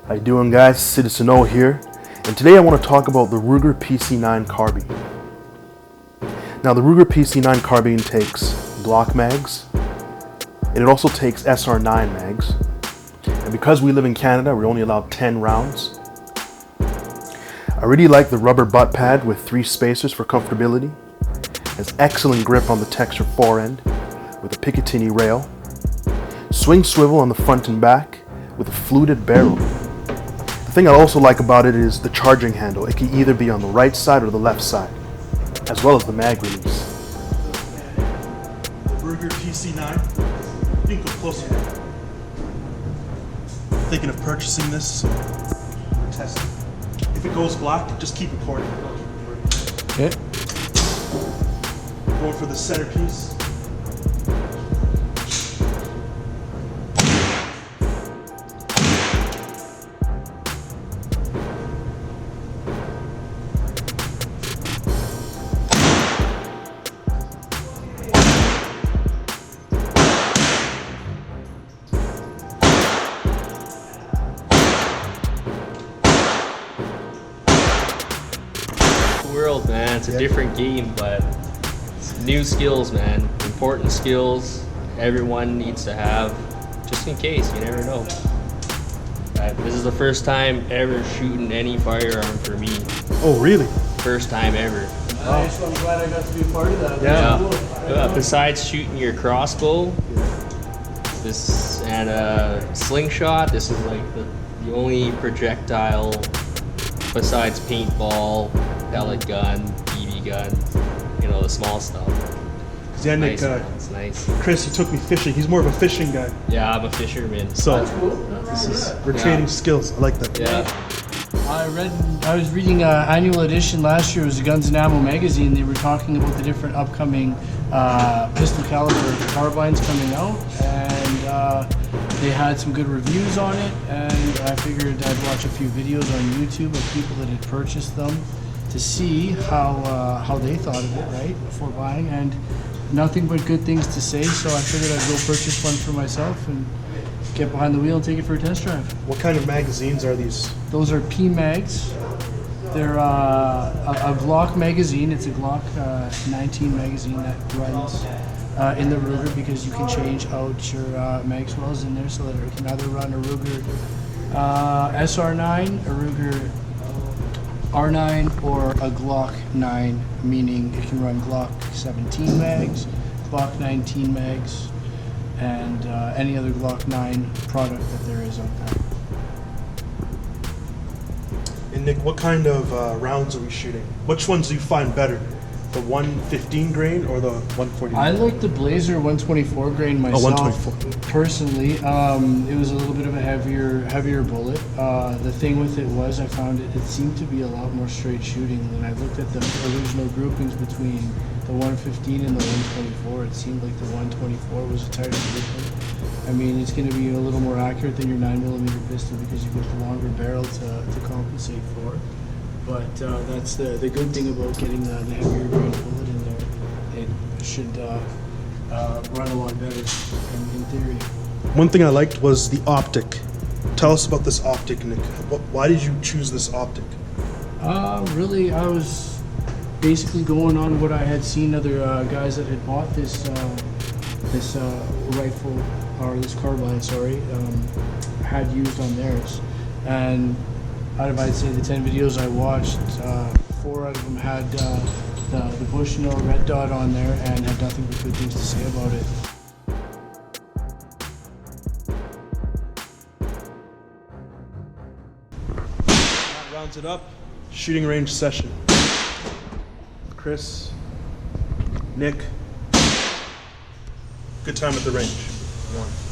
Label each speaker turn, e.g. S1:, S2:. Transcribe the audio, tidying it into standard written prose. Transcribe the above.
S1: How you doing, guys? Citizen O here, and today I want to talk about the Ruger PC9 Carbine. Now, the Ruger PC9 Carbine takes Glock mags, and it also takes SR9 mags, and because we live in Canada, we're only allowed 10 rounds. I really like the rubber butt pad with 3 spacers for comfortability. It has excellent grip on the textured forend with a Picatinny rail. Swing swivel on the front and back with a fluted barrel. The thing I also like about it is the charging handle. It can either be on the right side or the left side, as well as the mag release. The Ruger PC9. You can go closer. Thinking of purchasing this, so we're testing. If it goes black, just keep recording.
S2: Okay.
S1: Going for the centerpiece.
S3: World, man, it's a different game, but it's new skills, man, important skills everyone needs to have, just in case, you never know. This is the first time ever shooting any firearm for me.
S1: Oh, really?
S3: First time ever.
S2: Nice, I'm glad I got to be a part of that.
S3: Yeah. Besides shooting your crossbow, this and a slingshot, this is like the only projectile besides paintball, pellet gun, BB gun, you know, the small stuff.
S1: Yeah, Nick,
S3: It's nice.
S1: Chris, he took me fishing. He's more of a fishing guy.
S3: Yeah, I'm a fisherman.
S1: So
S2: That's cool.
S1: we're trading skills. I like that.
S3: Yeah.
S2: I was reading annual edition last year. It was a Guns and Ammo magazine. They were talking about the different upcoming pistol caliber carbines coming out, and they had some good reviews on it. And I figured I'd watch a few videos on YouTube of people that had purchased them to see how they thought of it, right, before buying, and nothing but good things to say. So I figured I'd go purchase one for myself and get behind the wheel and take it for a test drive.
S1: What kind of magazines are these?
S2: Those are P mags. They're a Glock magazine. It's a Glock 19 magazine that runs in the Ruger, because you can change out your mag swells in there so that it can either run a Ruger SR9, a Ruger R9, or a Glock 9, meaning it can run Glock 17 mags, Glock 19 mags, and any other Glock 9 product that there is out there.
S1: And Nick, what kind of rounds are we shooting? Which ones do you find better? The 115 grain or the 149?
S2: I like the Blazer 124 grain myself.
S1: 124.
S2: Personally, it was a little bit of a heavier bullet. The thing with it was I found it seemed to be a lot more straight shooting. When I looked at the original groupings between the 115 and the 124, it seemed like the 124 was a tighter grouping. I mean, it's going to be a little more accurate than your 9mm pistol because you've got the longer barrel to compensate for. But that's the good thing about getting the heavier grain bullet in there. It should run a lot better in theory.
S1: One thing I liked was the optic. Tell us about this optic, Nick. Why did you choose this optic?
S2: Really, I was basically going on what I had seen other guys that had bought this rifle, or this carbine, had used on theirs. And out of, I'd say, the 10 videos I watched, 4 out of them had the Bushnell red dot on there and had nothing but good things to say about it.
S1: That rounds it up. Shooting range session. Chris, Nick, good time at the range. 1.